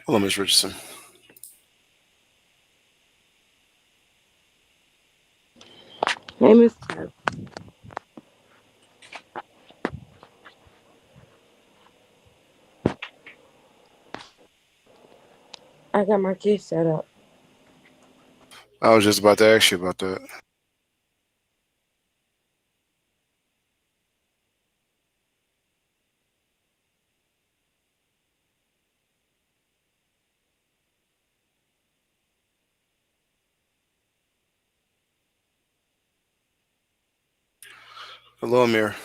Hello, Ms. Richardson. Hey, Miss Tab. I got my kids set up. I was just about to ask you about that. Hello, Amir.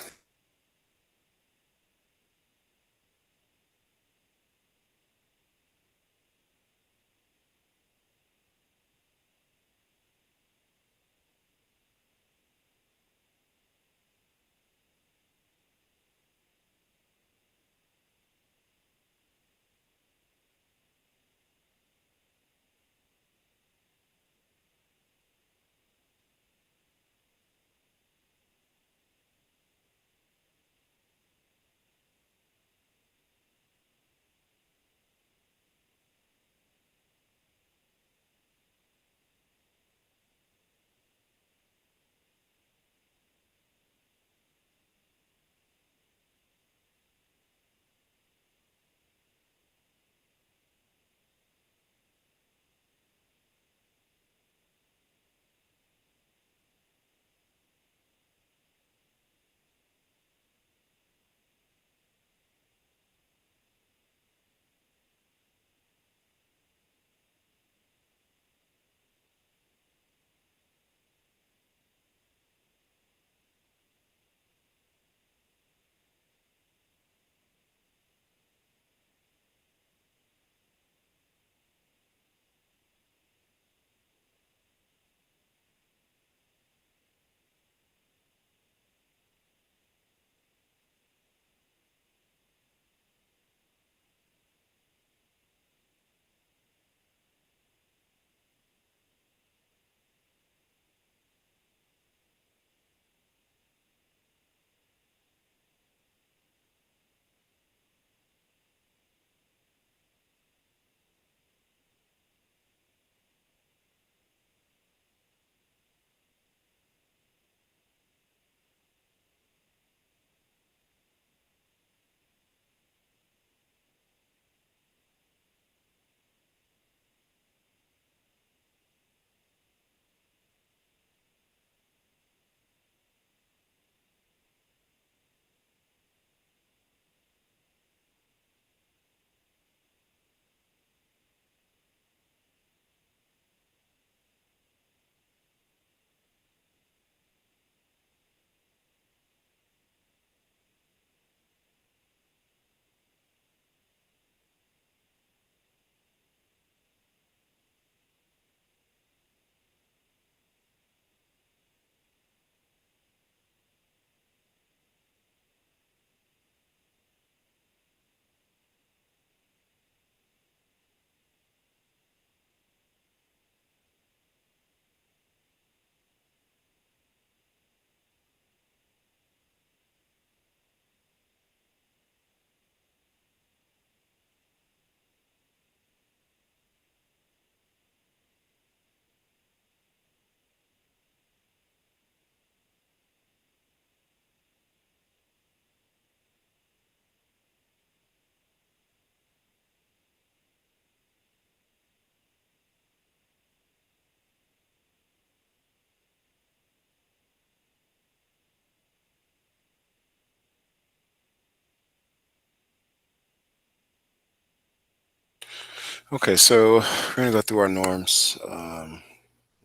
Okay, so we're going to go through our norms.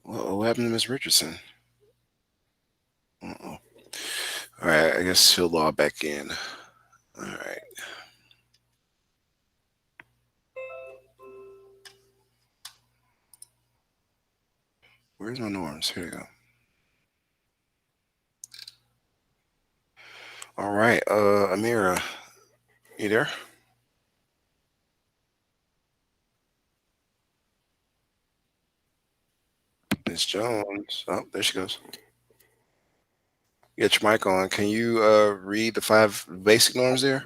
What happened to Ms. Richardson? Uh-oh. All right, I guess she'll log back in. All right. Where's my norms? Here we go. All right, Amira, you there? Miss Jones. Oh, there she goes. Get your mic on. Can you read the five basic norms there?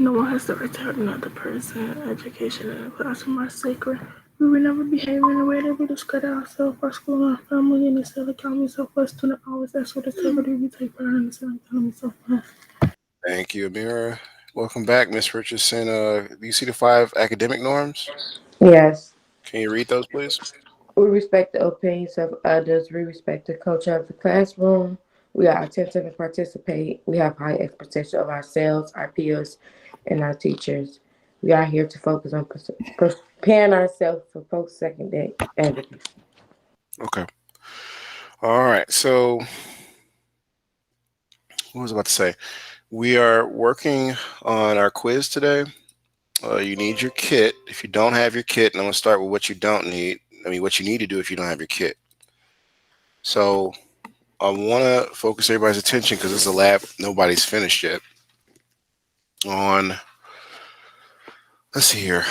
No one has the right to hurt another person. Education and the classroom are sacred. We will never behave in a way that we discredit ourselves, our school, and our family, and instead account yourself for a student always ask with integrity. We take pride in the same telling myself. Thank you, Amira. Welcome back, Miss Richardson. Do you see the five academic norms? Yes. Can you read those, please? We respect the opinions of others. We respect the culture of the classroom. We are attentive and participate. We have high expectation of ourselves, our peers, and our teachers. We are here to focus on preparing ourselves for post-secondary activities. Okay. All right. So, what was I about to say? We are working on our quiz today. You need your kit. If you don't have your kit, and I'm going to start with what you don't need. I mean, what you need to do if you don't have your kit. So, I want to focus everybody's attention because it's a lab nobody's finished yet. On, let's see here.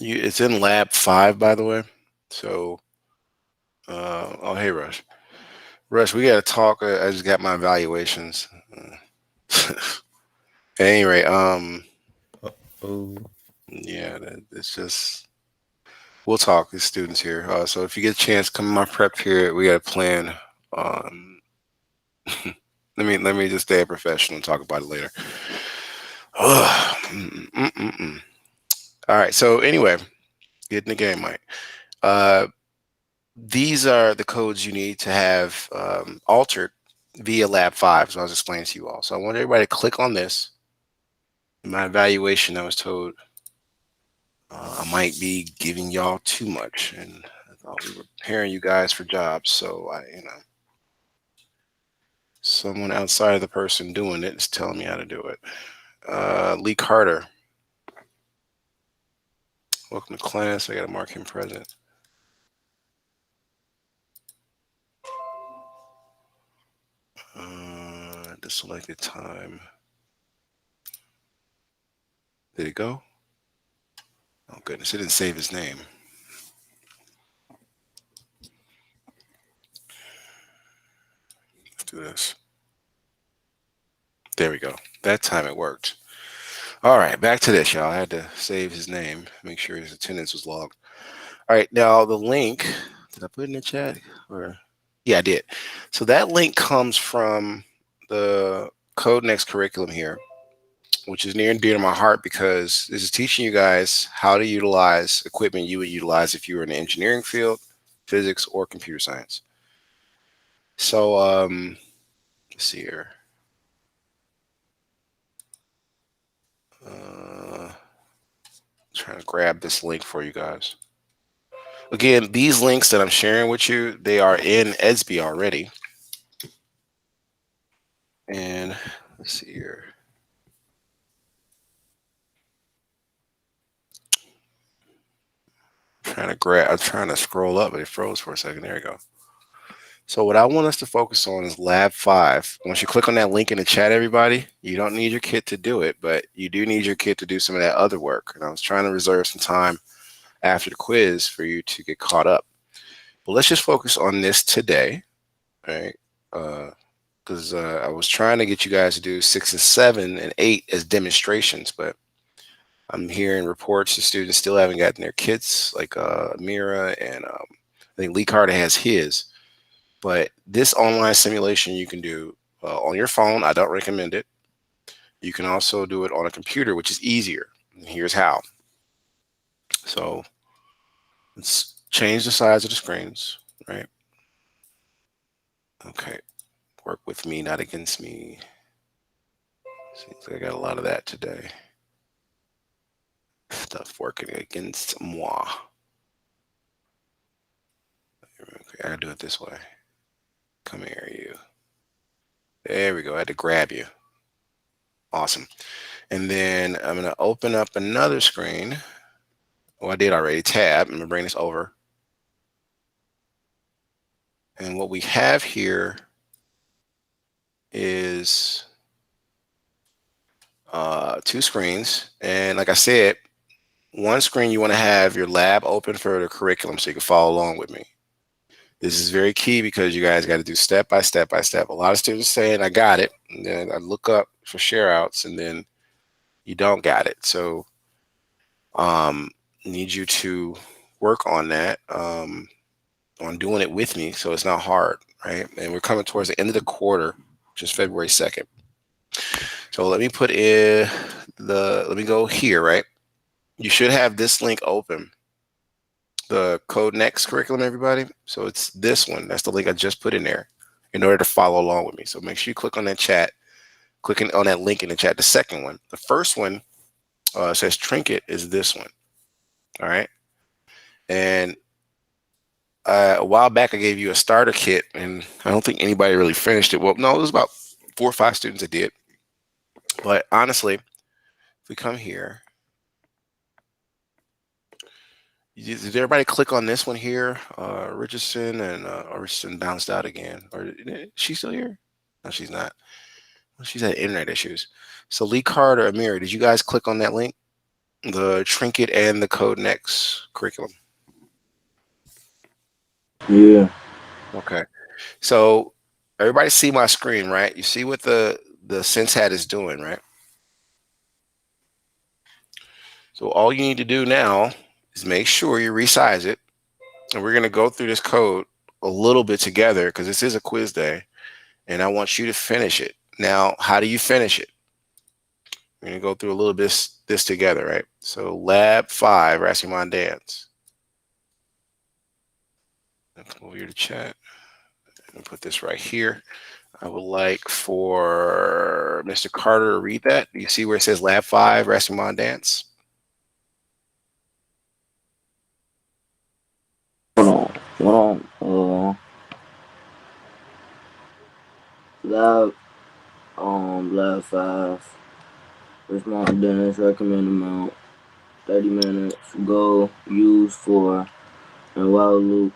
It's in lab 5, by the way. So, oh, hey, Rush. Rush, we got to talk. I just got my evaluations. At any rate, Oh, yeah, it's just we'll talk as students here. So if you get a chance, come in my prep period. We got a plan. Um, let me just stay professional and talk about it later. Mm, mm, mm, mm. All right. So anyway, get in the game, Mike. Uh, these are the codes you need to have altered via Lab 5. So I was explaining to you all. So I want everybody to click on this. In my evaluation, I was told I might be giving y'all too much, and I thought we were preparing you guys for jobs. So someone outside of the person doing it is telling me how to do it. Lee Carter, welcome to class. I got to mark him present. The selected time. Did it go? Oh goodness, it didn't save his name. Let's do this. There we go. That time it worked. All right, back to this, y'all. I had to save his name, make sure his attendance was logged. All right, now the link, did I put it in the chat? Or yeah, I did. So that link comes from the Code Next curriculum here, which is near and dear to my heart because this is teaching you guys how to utilize equipment you would utilize if you were in the engineering field, physics, or computer science. So let's see here. Trying to grab this link for you guys. Again, these links that I'm sharing with you, they are in ESB already. And let's see here. I'm trying to scroll up, but it froze for a second. There you go. So what I want us to focus on is Lab 5. Once you click on that link in the chat, everybody, you don't need your kit to do it, but you do need your kit to do some of that other work. And I was trying to reserve some time after the quiz for you to get caught up. But let's just focus on this today, right? Because I was trying to get you guys to do 6 and 7 and 8 as demonstrations, but I'm hearing reports of students still haven't gotten their kits, like Mira and I think Lee Carter has his. But this online simulation you can do on your phone. I don't recommend it. You can also do it on a computer, which is easier. And here's how. So let's change the size of the screens, right? Okay. Work with me, not against me. Seems like I got a lot of that today. Stuff working against moi. Okay, I gotta do it this way. Come here, you. There we go. I had to grab you. Awesome. And then I'm going to open up another screen. Oh, I did already. Tab. I'm going to bring this over. And what we have here is two screens. And like I said, one screen you want to have your lab open for the curriculum so you can follow along with me. This is very key because you guys got to do step by step by step. A lot of students saying, I got it. And then I look up, for share outs, and then you don't got it. So need you to work on that, on doing it with me, so it's not hard, right? And we're coming towards the end of the quarter, just February 2nd. So let me put in let me go here, right? You should have this link open, the Code Next curriculum, everybody. So it's this one. That's the link I just put in there in order to follow along with me. So make sure you click on that chat, clicking on that link in the chat. The second one, the first one says Trinket, is this one. All right. And a while back, I gave you a starter kit, and I don't think anybody really finished it. Well, no, it was about 4 or 5 students that did. But honestly, if we come here, did everybody click on this one here? Richardson, and Richardson bounced out again. Or is she still here? No, she's not. She's had internet issues. So Lee Carter, Amir, did you guys click on that link? The Trinket and the Code Next curriculum. Yeah. Okay. So everybody see my screen, right? You see what the Sense Hat is doing, right? So all you need to do now is make sure you resize it. And we're going to go through this code a little bit together because this is a quiz day. And I want you to finish it. Now, how do you finish it? We're going to go through a little bit this together, right? So lab 5, Rasiman Dance. I'll come over here to chat and put this right here. I would like for Mr. Carter to read that. Do you see where it says lab 5, Rasiman Dance? Hold on. Lab 5. Response dance, recommend amount, 30 minutes. Go, use for, and while loop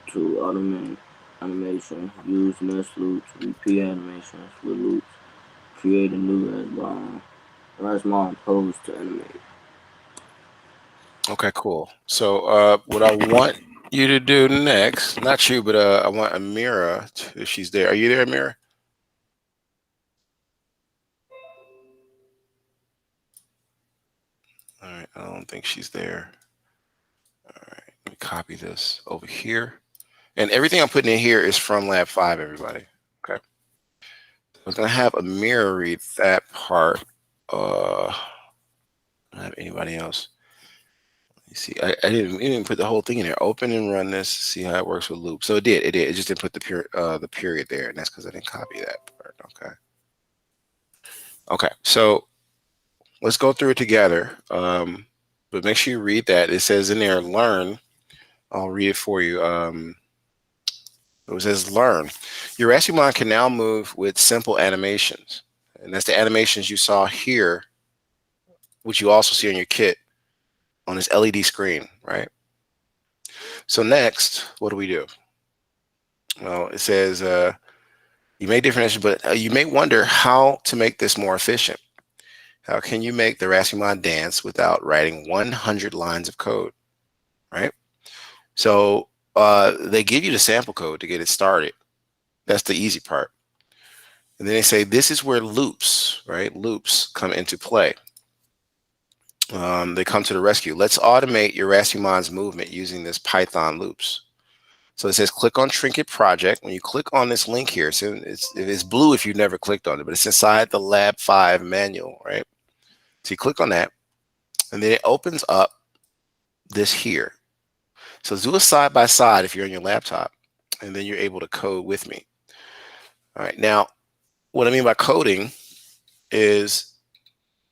to automate animation. Use next loops, repeat animations with loops. Create a new Rasmon pose to animate. Okay, cool. So what I want you to do next, not you, but I want Amira, if she's there. Are you there, Amira? All right, I don't think she's there. All right, let me copy this over here. And everything I'm putting in here is from Lab 5, everybody. Okay. I'm going to have Amira read that part. I don't have anybody else. You see, I didn't put the whole thing in there. Open and run this, see how it works with loop. So it did. It just didn't put the period there, and that's because I didn't copy that part. Okay. Okay, so let's go through it together. But make sure you read that. It says in there, learn. I'll read it for you. It says learn. Your Rasumon can now move with simple animations. And that's the animations you saw here, which you also see on your kit on this LED screen, right? So next, what do we do? Well, it says you make different, but you may wonder how to make this more efficient. How can you make the Rasumon dance without writing 100 lines of code, right? So they give you the sample code to get it started. That's the easy part. And then they say this is where loops, right? Loops come into play. They come to the rescue. Let's automate your Rasumon's movement using this Python loops. So it says click on Trinket Project. When you click on this link here, so it's blue if you've never clicked on it, but it's inside the Lab 5 manual, right? So you click on that, and then it opens up this here. So do a side by side if you're on your laptop, and then you're able to code with me. All right, now what I mean by coding is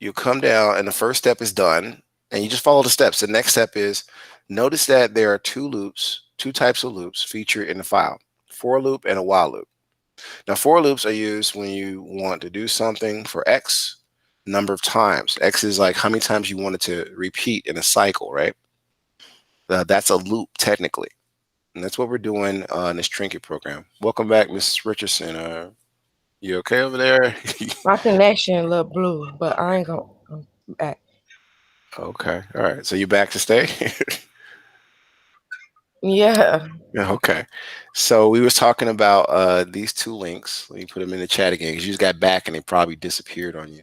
you come down and the first step is done and you just follow the steps. The next step is notice that there are two types of loops featured in the file, for loop and a while loop. Now for loops are used when you want to do something for X number of times. X is like how many times you want it to repeat in a cycle, right? That's a loop technically. And that's what we're doing in this Trinket program. Welcome back, Mrs. Richardson. You okay over there? My connection a little blue, but I ain't gonna back. Okay. All right. So you back to stay? Yeah. Yeah, okay. So we was talking about these two links. Let me put them in the chat again because you just got back and they probably disappeared on you.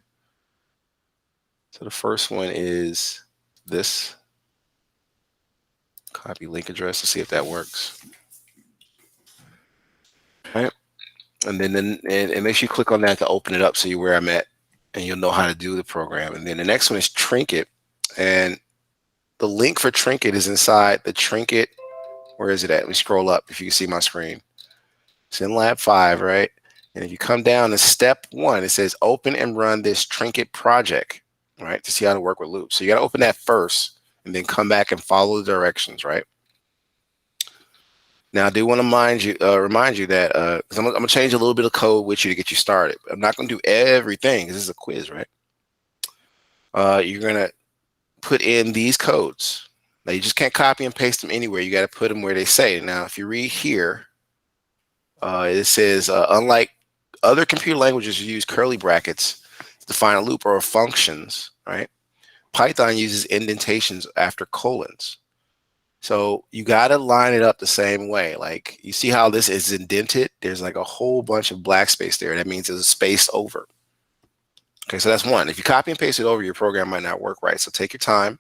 So the first one is this. Copy link address to see if that works. All right. And then and make sure you click on that to open it up so you're where I'm at and you'll know how to do the program. And then the next one is Trinket. And the link for Trinket is inside the Trinket. Where is it at? Let me scroll up if you can see my screen. It's in Lab 5, right? And if you come down to step 1, it says open and run this Trinket project, right? To see how to work with loops. So you got to open that first and then come back and follow the directions, right? Now, I do want to remind you that because I'm gonna change a little bit of code with you to get you started. I'm not gonna do everything because this is a quiz, right? You're gonna put in these codes. Now, you just can't copy and paste them anywhere. You got to put them where they say. Now, if you read here, it says unlike other computer languages, you use curly brackets to define a loop or functions, right? Python uses indentations after colons. So you got to line it up the same way. Like you see how this is indented? There's like a whole bunch of black space there. That means there's a space over. Okay, so that's one. If you copy and paste it over, your program might not work right. So take your time,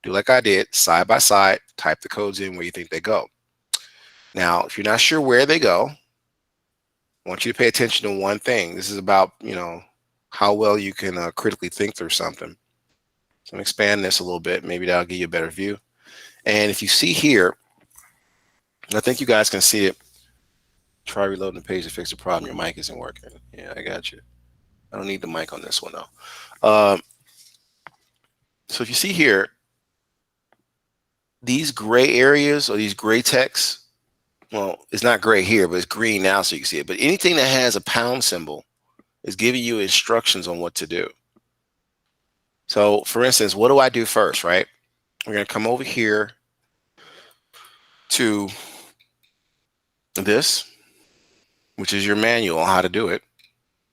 do like I did, side by side, type the codes in where you think they go. Now, if you're not sure where they go, I want you to pay attention to one thing. This is about, how well you can critically think through something. So I'm expand this a little bit. Maybe that'll give you a better view. And if you see here, I think you guys can see it. Try reloading the page to fix the problem. Your mic isn't working. Yeah, I got you. I don't need the mic on this one though. So if you see here, these gray areas or these gray texts, well, it's not gray here, but it's green now so you can see it. But anything that has a pound symbol is giving you instructions on what to do. So for instance, what do I do first, right? We're going to come over here to this, which is your manual on how to do it.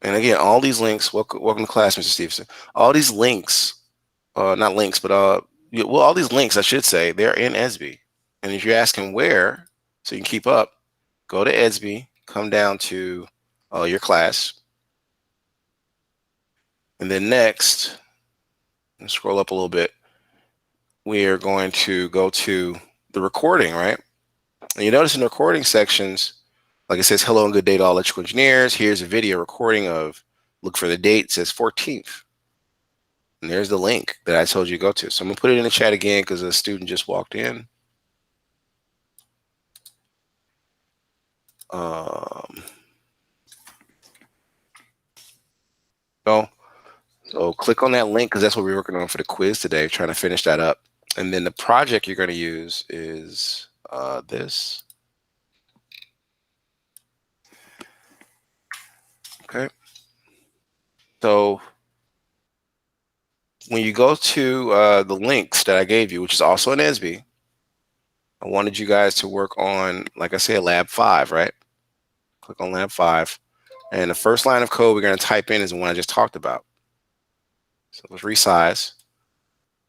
And again, all these links, welcome to class, Mr. Stevenson. All these links, not links, but all these links, I should say, they're in ESB. And if you're asking where, so you can keep up, go to ESB, come down to your class. And then next, and scroll up a little bit, we are going to go to the recording, right? And you notice in the recording sections, like it says, hello and good day to all electrical engineers. Here's a video recording of, look for the date, it says 14th. And there's the link that I told you to go to. So I'm gonna put it in the chat again because a student just walked in. So click on that link because that's what we're working on for the quiz today, trying to finish that up. And then the project you're going to use is this. Okay. So when you go to the links that I gave you, which is also in ESB, I wanted you guys to work on, like I said, Lab 5, right? Click on Lab 5. And the first line of code we're going to type in is the one I just talked about. So let's resize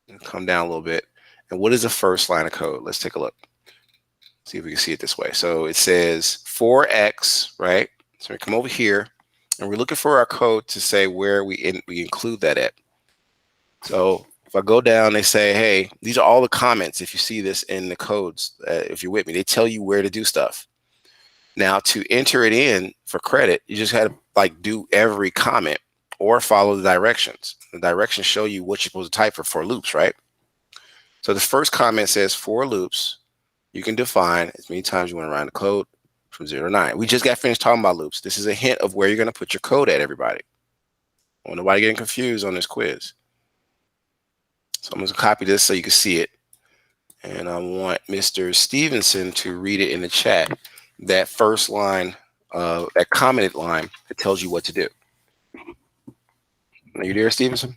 and come down a little bit. And what is the first line of code? Let's take a look. See if we can see it this way. So it says 4x, right? So we come over here and we're looking for our code to say where we include that at. So if I go down, they say, hey, these are all the comments. If you see this in the codes, if you're with me, they tell you where to do stuff. Now to enter it in for credit, you just had to like do every comment or follow the directions. The directions show you what you're supposed to type for loops, right? So the first comment says for loops, you can define as many times you want to run the code from 0 to 9. We just got finished talking about loops. This is a hint of where you're going to put your code at, everybody. I want nobody getting confused on this quiz. So I'm going to copy this so you can see it. And I want Mr. Stevenson to read it in the chat. That first line, that commented line that tells you what to do. Are you there, Stevenson?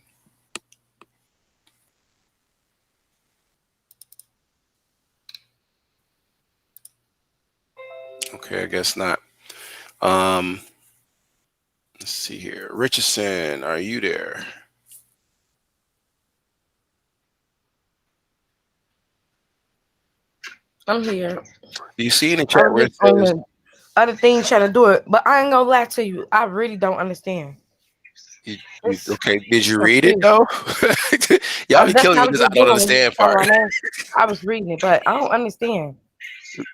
Okay, I guess not. Let's see here. Richardson, are you there? I'm here. Do you see in the I chat was where it just on says the other thing trying to do it, but I ain't gonna lie to you. I really don't understand. okay? Did It's you read it confusing. though? Y'all be That's killing me what I with was this. I just don't doing when you understand called part. my name. I was reading it, but I don't understand.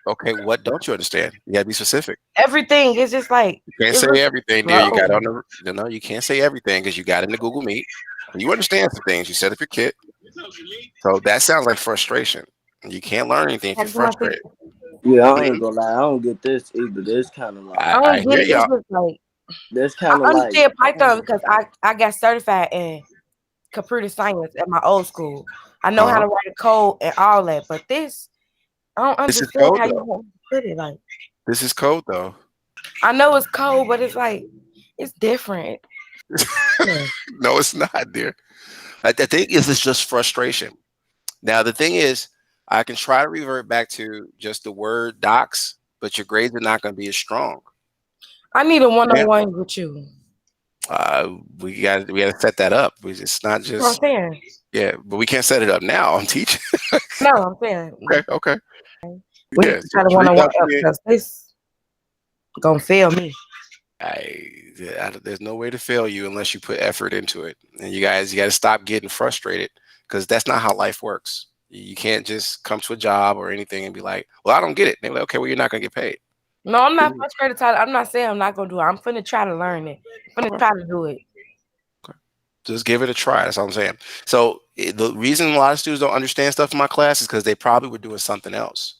Okay, what don't you understand? You gotta be specific. Everything is just like You can't it say looks everything, dear. You got slow. on the no. You can't say everything because you got in the Google Meet. You understand some things. You set up your kit, so that sounds like frustration. You can't learn anything if How you're to do my frustrated. picture? Yeah, I ain't Mhm. gonna lie. I don't get this either. This kind of like. I I don't get hear it. It's y'all. just like This I kind of like. understand Python because I got certified in computer science at my old school. I know how Uh-huh. to write a code and all that, but this I don't This is understand code how you though. want to put it. Like This is code though. I know it's code, but it's like it's different. Yeah. No, it's not, dear. The thing is, it's just frustration. Now, the thing is, I can try to revert back to just the word docs, but your grades are not going to be as strong. I need a Yeah. one-on-one with you. We got to set that up. It's not You know what I'm just saying? yeah, but we can't set it up now. I'm teaching. No, I'm saying Okay, okay. we need Yeah, to try to just reach one-on-one out to up me. because this gonna fail me. There's no way to fail you unless you put effort into it. And you got to stop getting frustrated because that's not how life works. You can't just come to a job or anything and be like, "Well, I don't get it." They're like, "Okay, well, you're not going to get paid." No, I'm not Period. frustrated, Tyler. I'm not saying I'm not gonna do it. I'm finna try to learn it. I'm finna Okay. try to do it. Okay. Just give it a try. That's all I'm saying. So the reason a lot of students don't understand stuff in my class is because they probably were doing something else.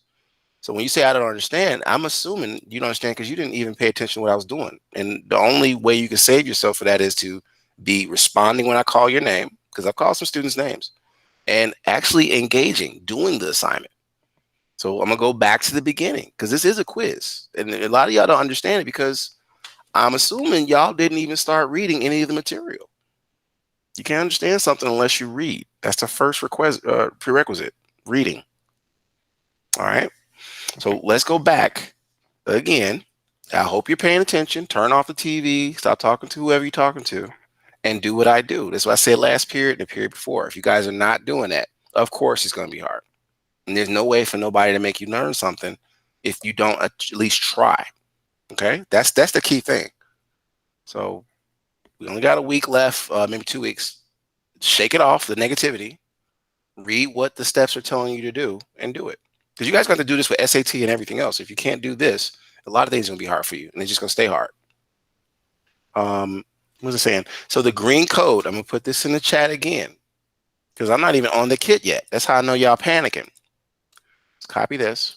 So when you say I don't understand, I'm assuming you don't understand because you didn't even pay attention to what I was doing. And the only way you can save yourself for that is to be responding when I call your name, because I've called some students' names, and actually engaging, doing the assignment. So I'm gonna go back to the beginning because this is a quiz, and a lot of y'all don't understand it because I'm assuming y'all didn't even start reading any of the material. You can't understand something unless you read. That's the first prerequisite: reading. All right. So let's go back again. I hope you're paying attention. Turn off the TV. Stop talking to whoever you're talking to, and do what I do. That's what I said last period and the period before. If you guys are not doing that, of course it's going to be hard. And there's no way for nobody to make you learn something if you don't at least try. Okay, that's the key thing. So we only got a week left, maybe 2 weeks. Shake it off the negativity. Read what the steps are telling you to do and do it. Because you guys got to do this with SAT and everything else. If you can't do this, a lot of things are gonna be hard for you, and it's just gonna stay hard. What was I saying? So the green code, I'm gonna put this in the chat again because I'm not even on the kit yet. That's how I know y'all panicking. Let's copy this.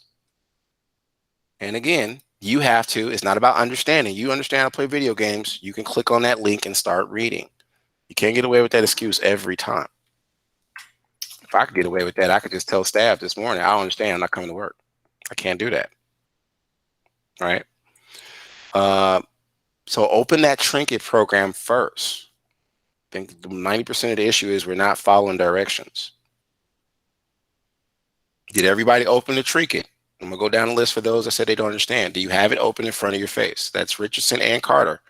And again, you have to, it's not about understanding. You understand how to play video games. You can click on that link and start reading. You can't get away with that excuse every time. If I could get away with that, I could just tell staff this morning, I don't understand, I'm not coming to work. I can't do that. All right. So open that trinket program first. I think 90% of the issue is we're not following directions. Did everybody open the trinket? I'm gonna go down the list for those that said they don't understand. Do you have it open in front of your face? That's Richardson and Carter.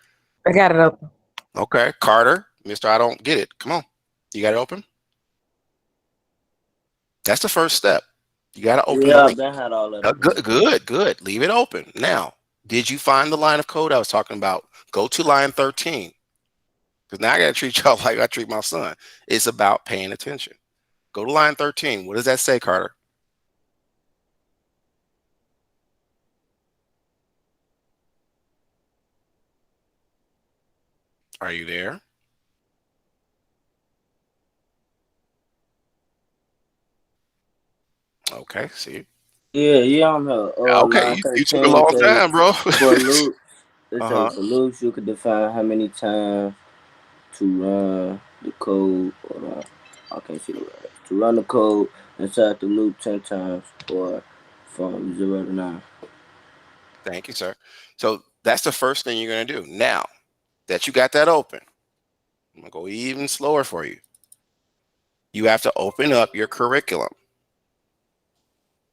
I got it open. Okay, Carter, Mr. I don't get it. Come on. You got it open? That's the first step. You got to open the Yeah, link. Ben had all that up. Good. Leave it open. Now, did you find the line of code I was talking about? Go to line 13. Because now I got to treat y'all like I treat my son. It's about paying attention. Go to line 13. What does that say, Carter? Are you there? Okay, see. Yeah, I'm here. Okay, Line you took a 13 long say time, bro. for loops. It say Uh-huh. for loops you could define how many times to run the code. Hold on, I can't see the words. To run the code inside the loop 10 times or from 0 to 9. Thank you, sir. So that's the first thing you're going to do. Now that you got that open, I'm going to go even slower for you. You have to open up your curriculum.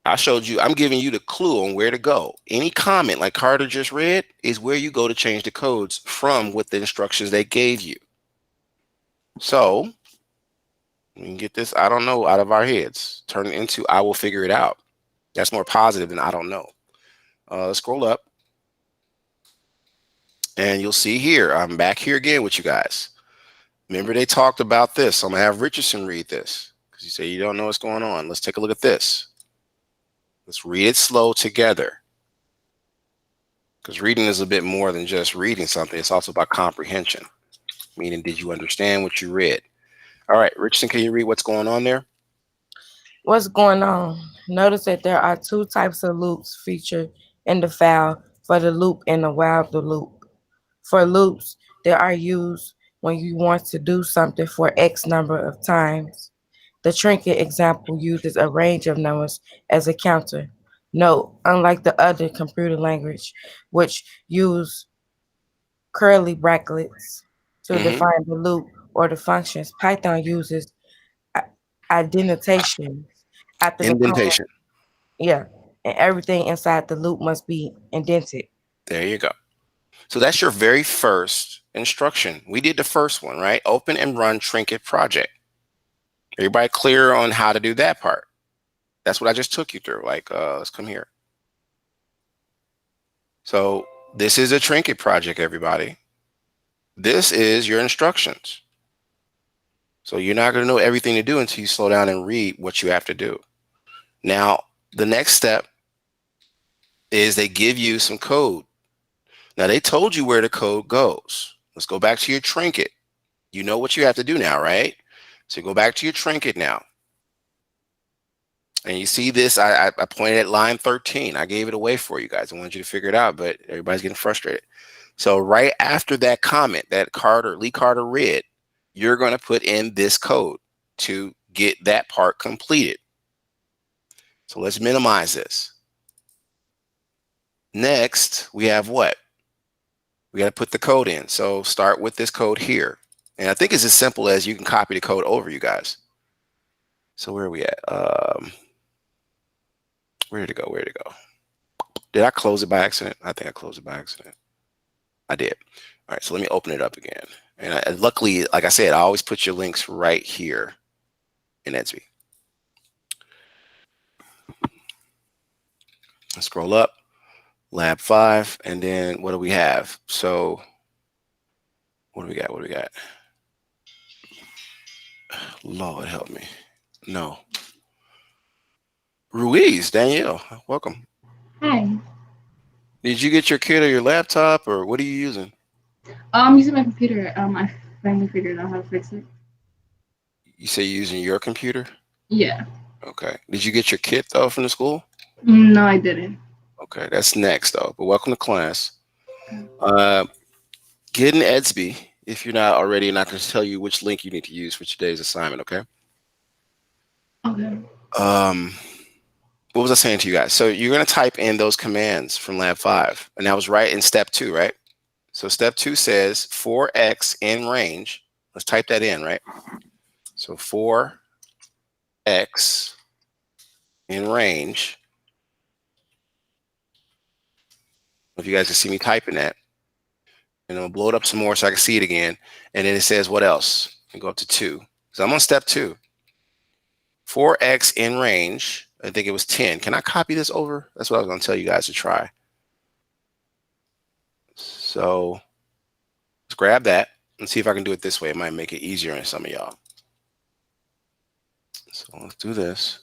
I showed you, I'm giving you the clue on where to go. Any comment like Carter just read is where you go to change the codes from what the instructions they gave you. So we can get this, I don't know, out of our heads. Turn it into I will figure it out. That's more positive than I don't know. Let's scroll up. And you'll see here, I'm back here again with you guys. Remember they talked about this. So I'm going to have Richardson read this because you say you don't know what's going on. Let's take a look at this. Let's read it slow together. Because reading is a bit more than just reading something. It's also about comprehension. Meaning, did you understand what you read? All right, Richardson, can you read what's going on there? What's going on? Notice that there are two types of loops featured in the file, for the loop and the while the loop. For loops, they are used when you want to do something for X number of times. The trinket example uses a range of numbers as a counter. Note, unlike the other computer language, which use curly brackets to define the loop or the functions, Python uses indentation after the comma. Indentation. Yeah, and everything inside the loop must be indented. There you go. So that's your very first instruction. We did the first one, right? Open and run trinket project. Everybody clear on how to do that part? That's what I just took you through. Like, let's come here. So this is a trinket project, everybody. This is your instructions. So you're not going to know everything to do until you slow down and read what you have to do. Now, the next step is they give you some code. Now, they told you where the code goes. Let's go back to your trinket. You know what you have to do now, right? So go back to your trinket now. And you see this, I pointed at line 13. I gave it away for you guys. I wanted you to figure it out, but everybody's getting frustrated. So right after that comment that Lee Carter read, you're going to put in this code to get that part completed. So let's minimize this. Next, we have what? We got to put the code in. So start with this code here. And I think it's as simple as you can copy the code over, you guys. So where are we at? Where did it go? Where did it go? Did I close it by accident? I think I closed it by accident. I did. All right, so let me open it up again. And luckily, like I said, I always put your links right here in Edsby. Let's scroll up, lab 5, and then what do we have? So what do we got? What do we got? Lord help me. No. Ruiz, Danielle, welcome. Hi. Did you get your kit or your laptop, or what are you using? I'm using my computer. I finally figured out how to fix it. You say you're using your computer? Yeah. Okay. Did you get your kit though from the school? No, I didn't. Okay, that's next though. But welcome to class. Get an Edsby if you're not already, and I can tell you which link you need to use for today's assignment. Okay. Okay. What was I saying to you guys? So you're going to type in those commands from lab 5, and that was right in step 2, right? So step 2 says 4x in range. Let's type that in, right? So 4x in range. If you guys can see me typing that, and I'll blow it up some more so I can see it again. And then it says what else? And go up to 2. So I'm on step 2. 4x in range. I think it was 10. Can I copy this over? That's what I was going to tell you guys to try. So let's grab that and see if I can do it this way. It might make it easier on some of y'all. So let's do this.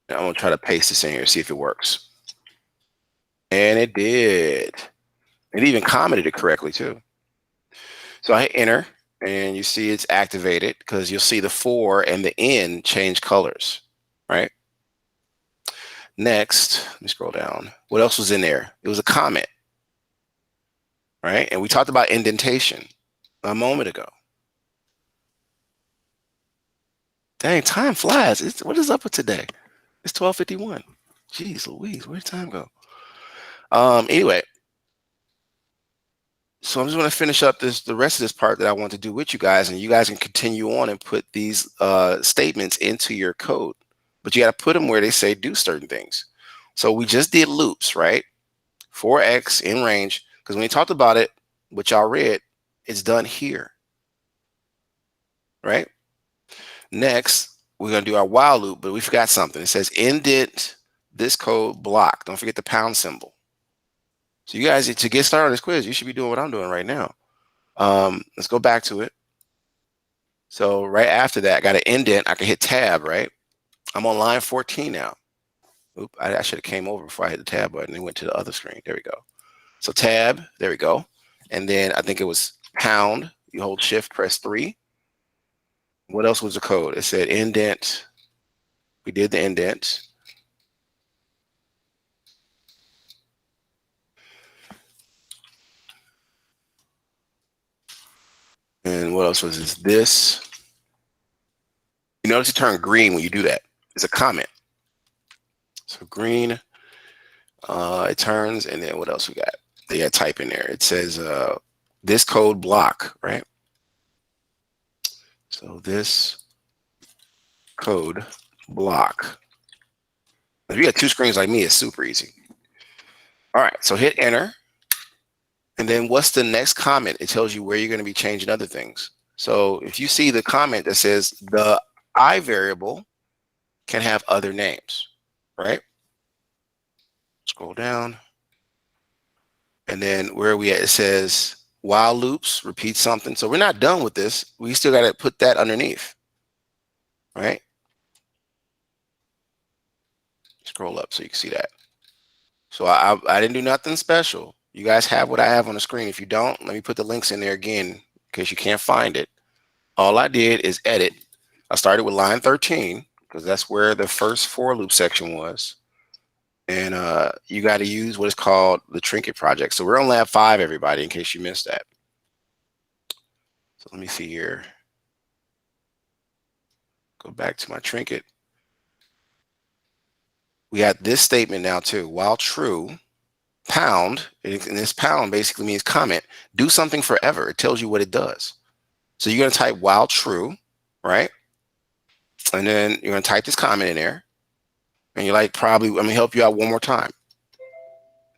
Now I'm going to try to paste this in here, see if it works. And it did. It even commented it correctly too. So I hit enter, and you see it's activated because you'll see the 4 and the N change colors, right? Next, let me scroll down. What else was in there? It was a comment, right? And we talked about indentation a moment ago. Dang, time flies. What is up with today? It's 12:51. Jeez Louise, where did time go? Anyway, so I'm just going to finish up the rest of this part that I want to do with you guys, and you guys can continue on and put these statements into your code. But you got to put them where they say do certain things. So we just did loops, right? 4x in range, because when we talked about it, what y'all read, it's done here, right? Next, we're going to do our while loop, but we forgot something. It says indent this code block. Don't forget the pound symbol. So you guys, to get started on this quiz, you should be doing what I'm doing right now. Let's go back to it. So right after that, I got an indent. I can hit tab, right? I'm on line 14 now. Oop, I should have came over before I hit the tab button and went to the other screen. There we go. So tab, there we go. And then I think it was pound. You hold shift, press 3. What else was the code? It said indent. We did the indent. And what else was this? You notice it turned green when you do that. It's a comment. So green, it turns, and then what else we got? They got type in there. It says this code block, right? So this code block. If you got 2 screens like me, it's super easy. All right, so hit enter. And then what's the next comment? It tells you where you're going to be changing other things. So if you see the comment that says the I variable can have other names, right? Scroll down. And then where are we at? It says while loops, repeat something. So we're not done with this. We still got to put that underneath, right? Scroll up so you can see that. So I didn't do nothing special. You guys have what I have on the screen. If you don't, let me put the links in there again in case you can't find it. All I did is edit. I started with line 13 because that's where the first for loop section was. And you got to use what is called the trinket project. So we're on lab 5, everybody, in case you missed that. So let me see here. Go back to my trinket. We got this statement now too. While true, pound, and this pound basically means comment, do something forever. It tells you what it does. So you're going to type while true, right? And then you're going to type this comment in there. And you're like, probably, let me help you out one more time.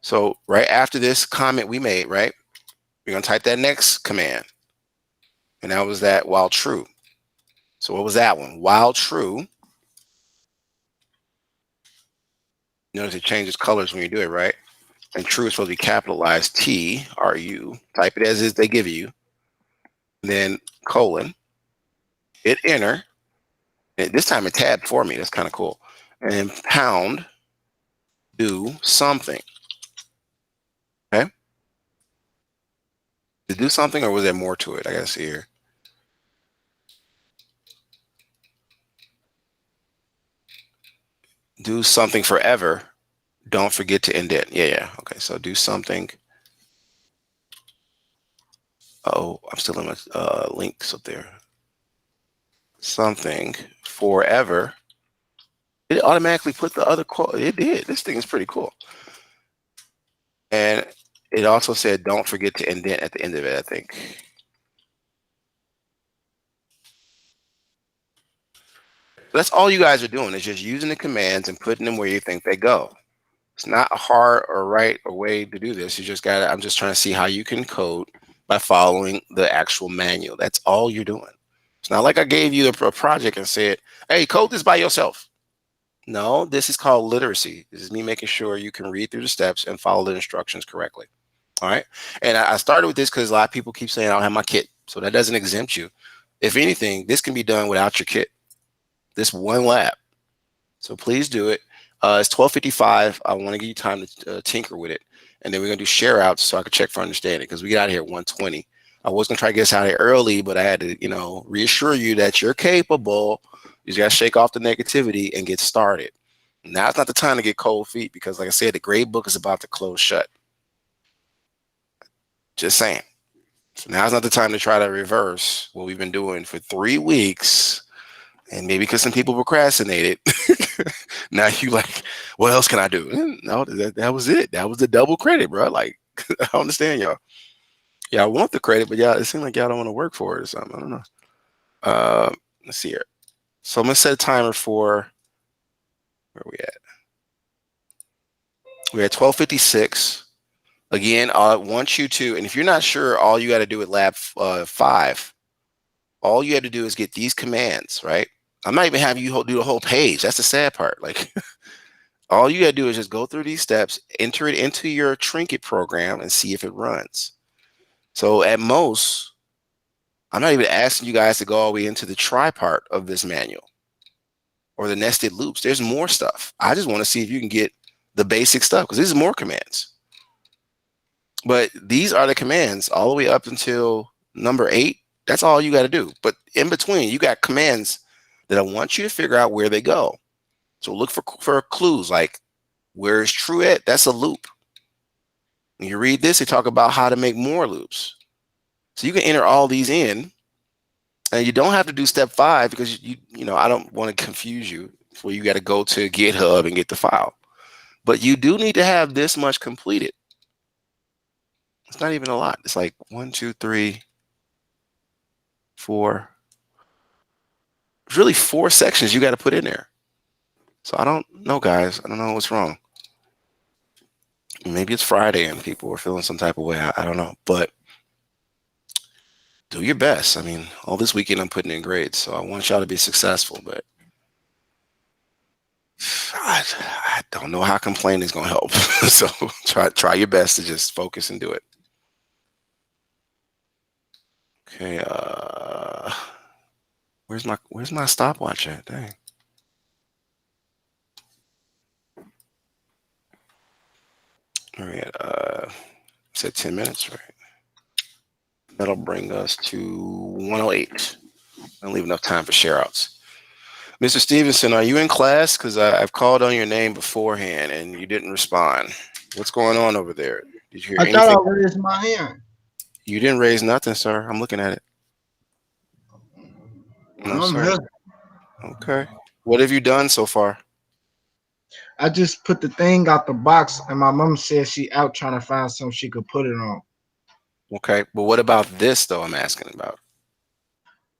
So right after this comment we made, right? You're going to type that next command. And that was that while true. So what was that one? While true. Notice it changes colors when you do it, right? And true is supposed to be capitalized T-R-U. Type it as is they give you. And then colon. Hit enter. And this time it tabbed for me. That's kind of cool. And then pound. Do something. Okay. To do something, or was there more to it? I gotta see here. Do something forever. Don't forget to indent. Yeah. Okay, so do something. Oh, I'm still in my links up there. Something forever. It automatically put the other quote. It did. This thing is pretty cool. And it also said, don't forget to indent at the end of it, I think. That's all you guys are doing is just using the commands and putting them where you think they go. It's not a hard or right or way to do this. You just got to, I'm just trying to see how you can code by following the actual manual. That's all you're doing. It's not like I gave you a project and said, hey, code this by yourself. No, this is called literacy. This is me making sure you can read through the steps and follow the instructions correctly. All right. And I started with this because a lot of people keep saying I don't have my kit. So that doesn't exempt you. If anything, this can be done without your kit. This one lab. So please do it. It's 12:55. I want to give you time to tinker with it. And then we're going to do share outs so I can check for understanding because we got out here at 1:20. I was going to try to get us out here early, but I had to, reassure you that you're capable. You just got to shake off the negativity and get started. Now's not the time to get cold feet because, like I said, the grade book is about to close shut. Just saying. So now's not the time to try to reverse what we've been doing for 3 weeks. And maybe because some people procrastinated. Now you like, what else can I do? No, that was it. That was the double credit, bro. Like, I understand y'all. Y'all want the credit, but y'all, it seems like y'all don't want to work for it or something. I don't know. Let's see here. So I'm gonna set a timer for where are we at? We're at 12:56. Again, I want you to, and if you're not sure, all you got to do with lab 5, all you have to do is get these commands, right? I'm not even having you do the whole page. That's the sad part. Like, all you got to do is just go through these steps, enter it into your Trinket program, and see if it runs. So at most, I'm not even asking you guys to go all the way into the try part of this manual or the nested loops. There's more stuff. I just want to see if you can get the basic stuff, because this is more commands. But these are the commands all the way up until number 8. That's all you got to do. But in between, you got commands that I want you to figure out where they go. So look for clues like, where is true at? That's a loop. When you read this, they talk about how to make more loops. So you can enter all these in, and you don't have to do step 5, because you know, I don't want to confuse you where you got to go to GitHub and get the file. But you do need to have this much completed. It's not even a lot. It's like 1, 2, 3, 4. It's really 4 sections you got to put in there. So I don't know, guys. I don't know what's wrong. Maybe it's Friday and people are feeling some type of way. I don't know. But do your best. I mean, all this weekend I'm putting in grades, so I want y'all to be successful. But I don't know how complaining is going to help. So try your best to just focus and do it. Okay. Where's my stopwatch at? Dang. All right. Said 10 minutes, right? That'll bring us to 108. I don't leave enough time for share outs. Mr. Stevenson, are you in class? Because I've called on your name beforehand and you didn't respond. What's going on over there? Did you hear I anything? thought I raised my hand. You didn't raise nothing, sir. I'm looking at it. No, I'm sir. here. Okay. What have you done so far? I just put the thing out the box, and my mom said she out trying to find something she could put it on. Okay. But what about this, though, I'm asking about?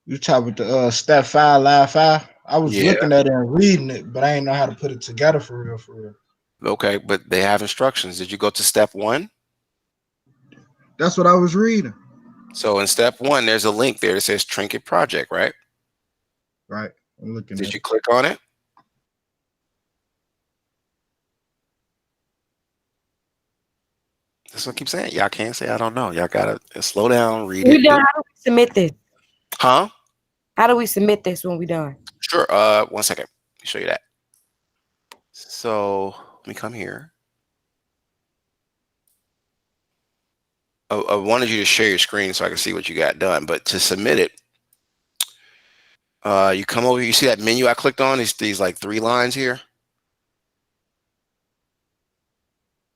You talk with the step 5, live 5. I was Yeah. looking at it and reading it, but I didn't know how to put it together for real, for real. Okay. But they have instructions. Did you go to step 1? That's what I was reading. So in step 1, there's a link there that says Trinket Project, right? Right. I'm looking Did at you it. click on it? That's what I keep saying. Y'all can't say I don't know. Y'all gotta slow down, read We it. done. How do we submit this? Huh? How do we submit this when we done? Sure. 1 second. Let me show you that. So let me come here. I wanted you to share your screen so I can see what you got done. But to submit it, you come over. You see that menu I clicked on? These like 3 lines here.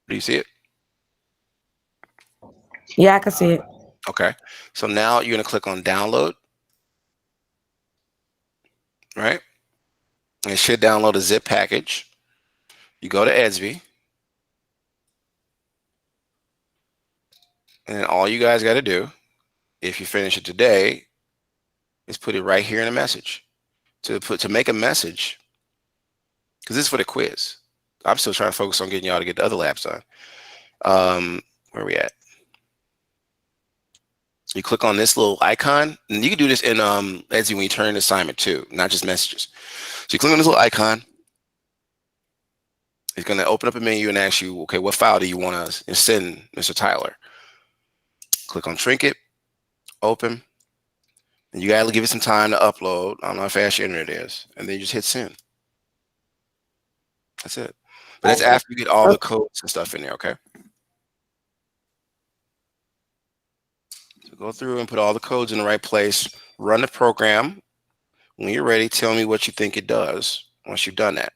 Do you see it? Yeah, I can see it. Okay. So now you're gonna click on download, right? And it should download a zip package. You go to Edsby, and then all you guys got to do, if you finish it today, is put it right here in a message. To make a message, because this is for the quiz. I'm still trying to focus on getting y'all to get the other labs done. Where are we at? You click on this little icon, and you can do this in Edsby when you turn an assignment too, not just messages. So you click on this little icon. It's going to open up a menu and ask you, okay, what file do you want to send, Mr. Tyler? Click on Trinket, open, and you got to give it some time to upload. I don't know how fast your internet is, and then you just hit send. That's it. But that's after you get all the codes and stuff in there, okay? So go through and put all the codes in the right place. Run the program. When you're ready, tell me what you think it does once you've done that.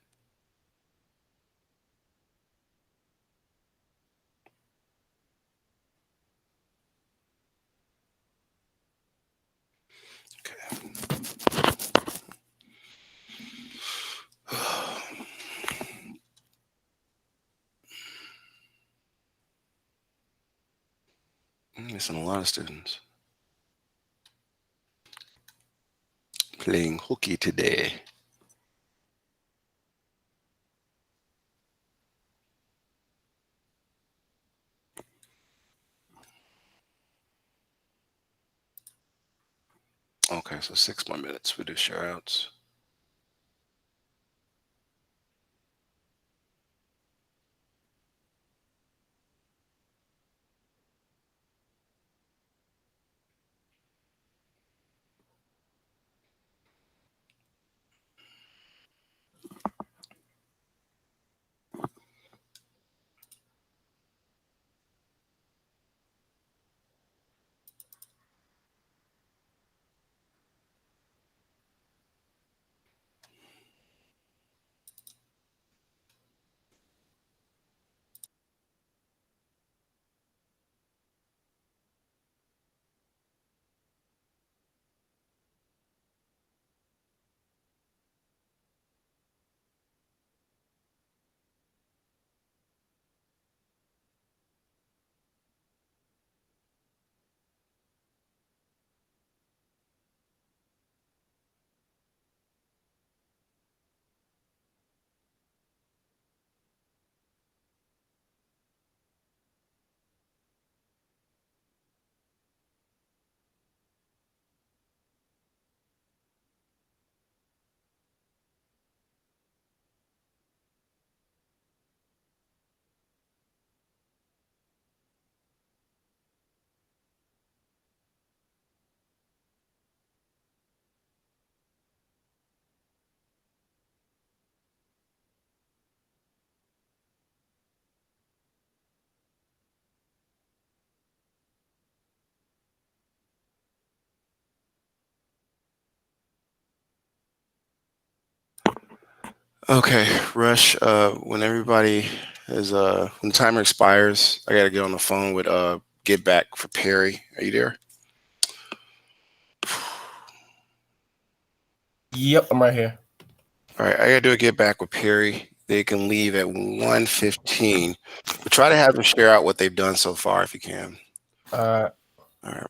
I'm missing a lot of students. Playing hooky today. Okay, so 6 more minutes. We do share outs. Okay, Rush. When everybody is when the timer expires, I gotta get on the phone with get back for Perry. Are you there? Yep, I'm right here. All right, I gotta do a get back with Perry. They can leave at 1:15. But try to have them share out what they've done so far if you can. Uh, All right.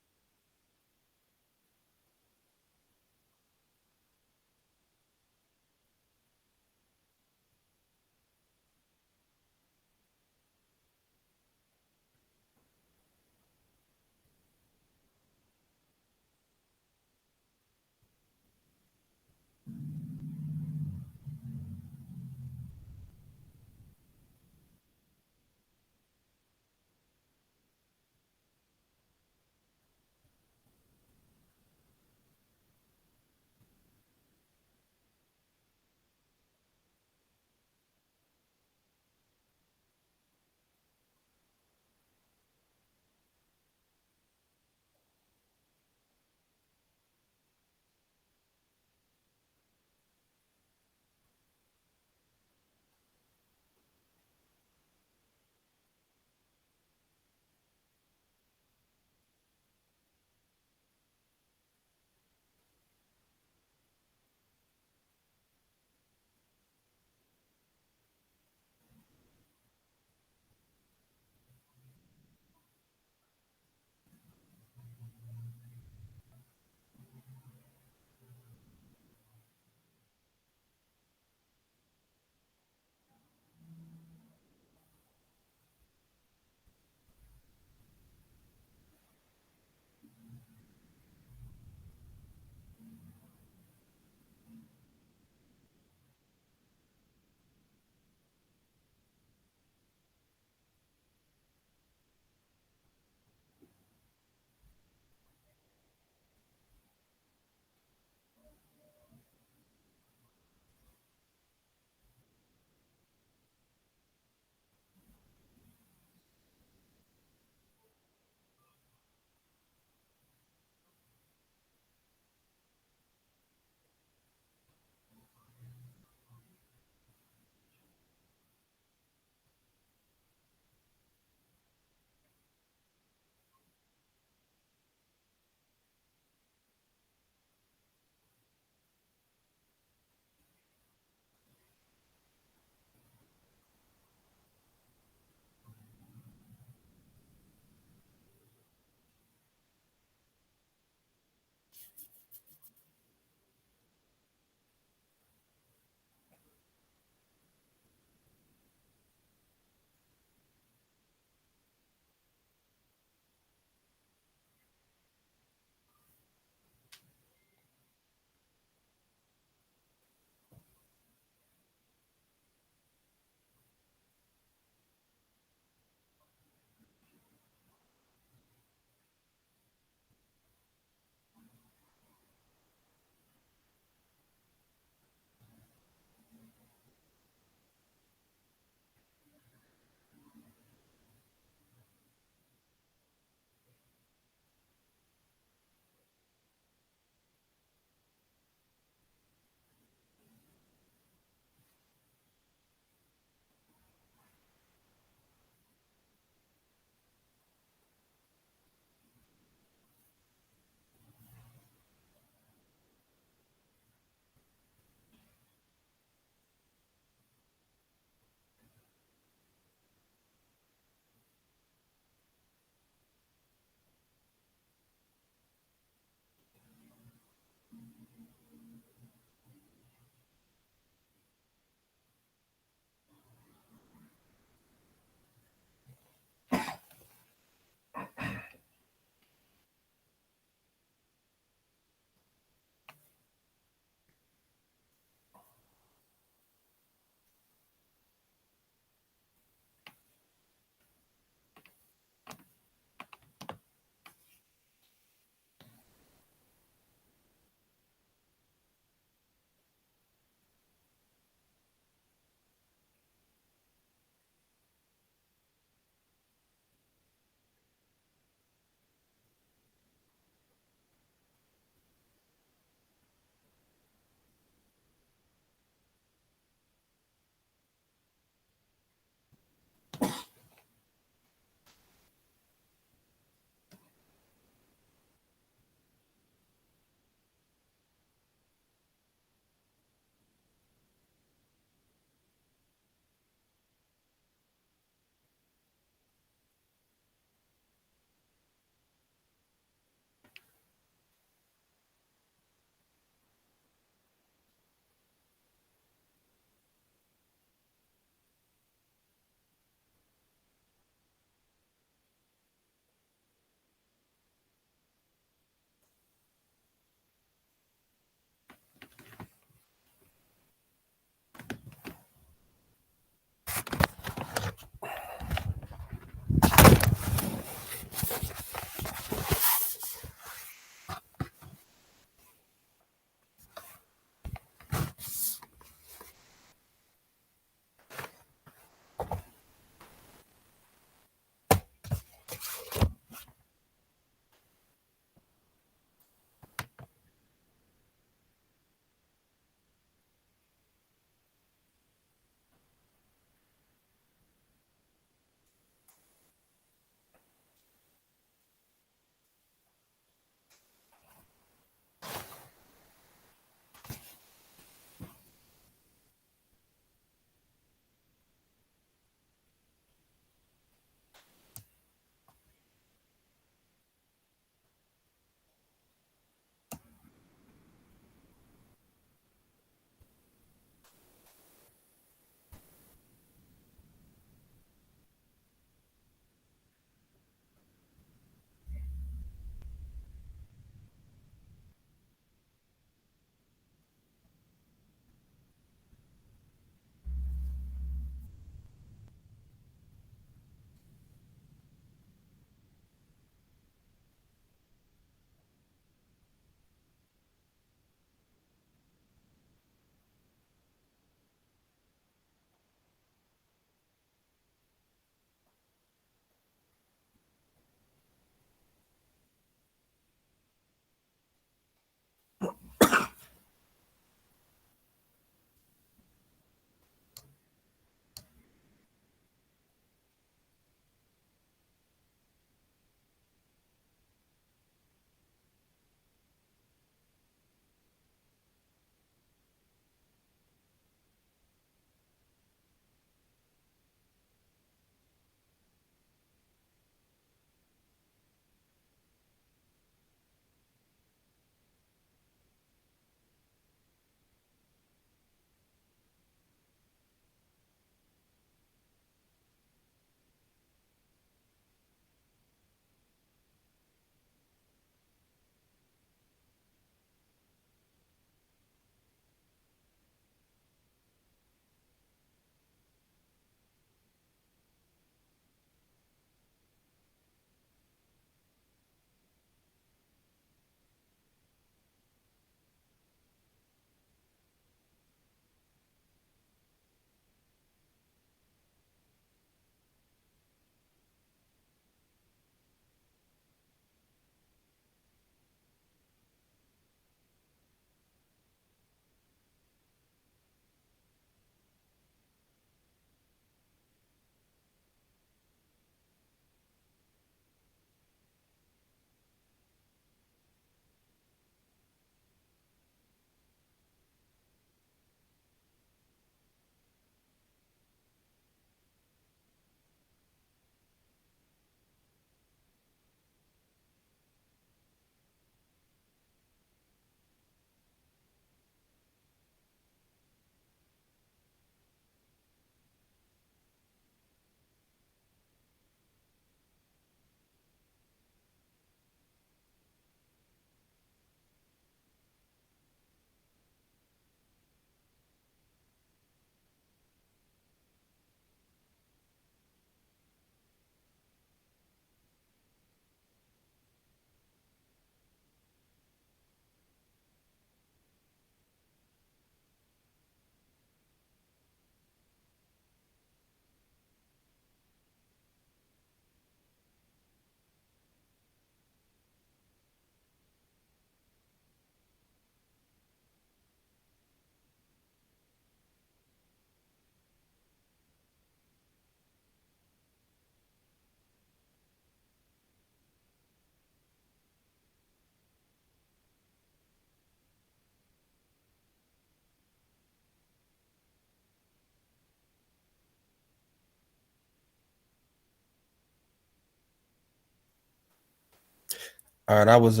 All right, I was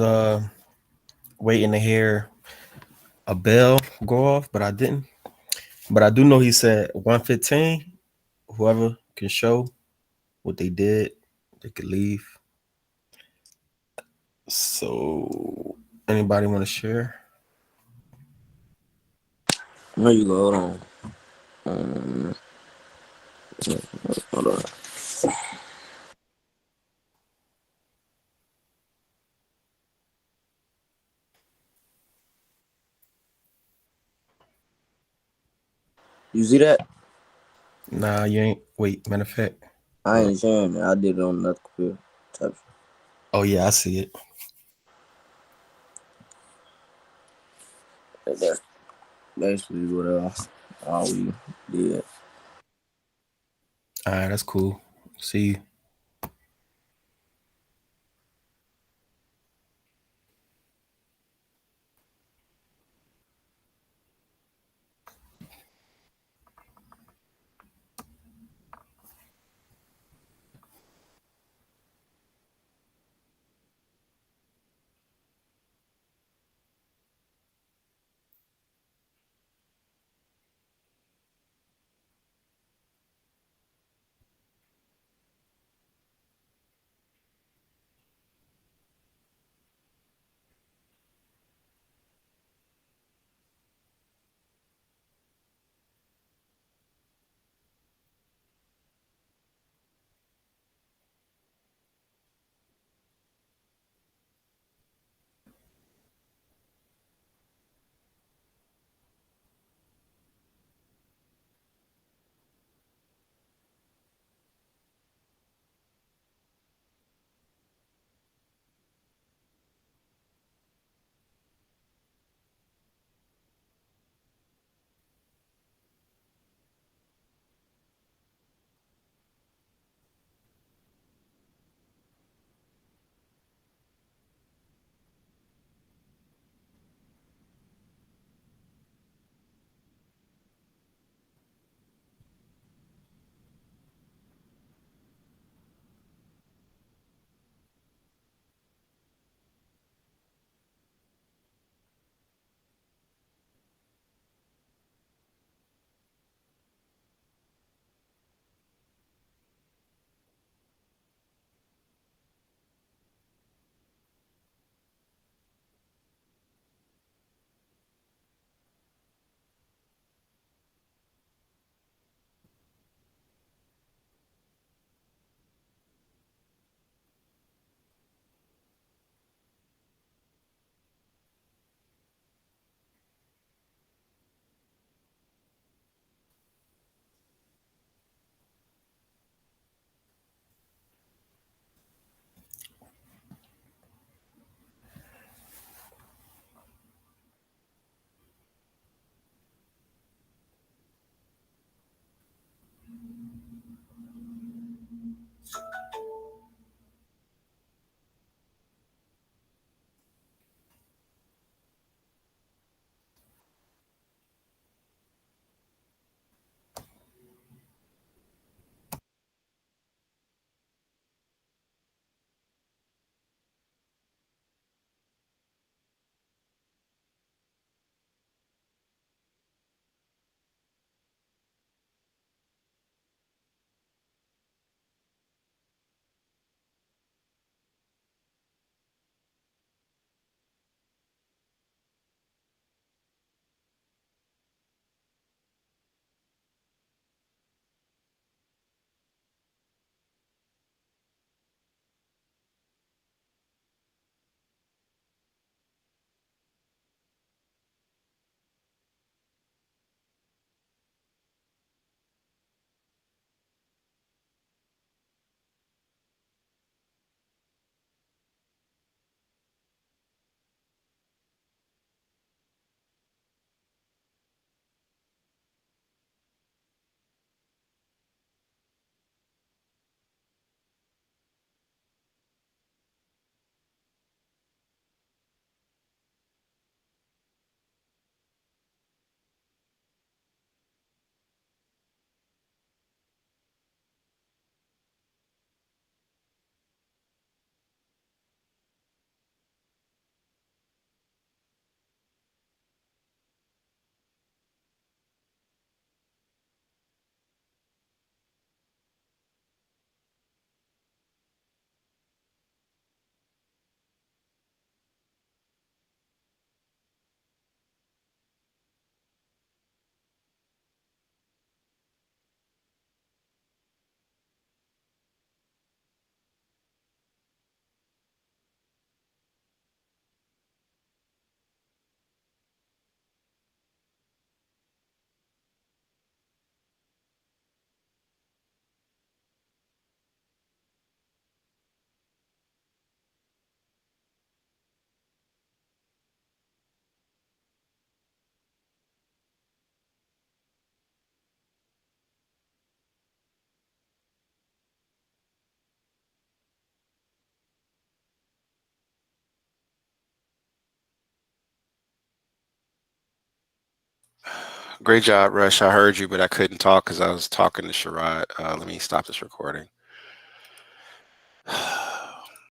waiting to hear a bell go off, but I didn't. But I do know he said 115. Whoever can show what they did, they could leave. So, anybody want to share? There you go. Hold on. Um, hold on. You see that? Nah, you ain't. Wait, matter of fact. I Hold on. ain't sharing it. I did it on another computer. Type shit. Oh yeah, I see it. That's basically what all we did. All right, that's cool. See you. Great job, Rush. I heard you, but I couldn't talk because I was talking to Sherrod. Let me stop this recording.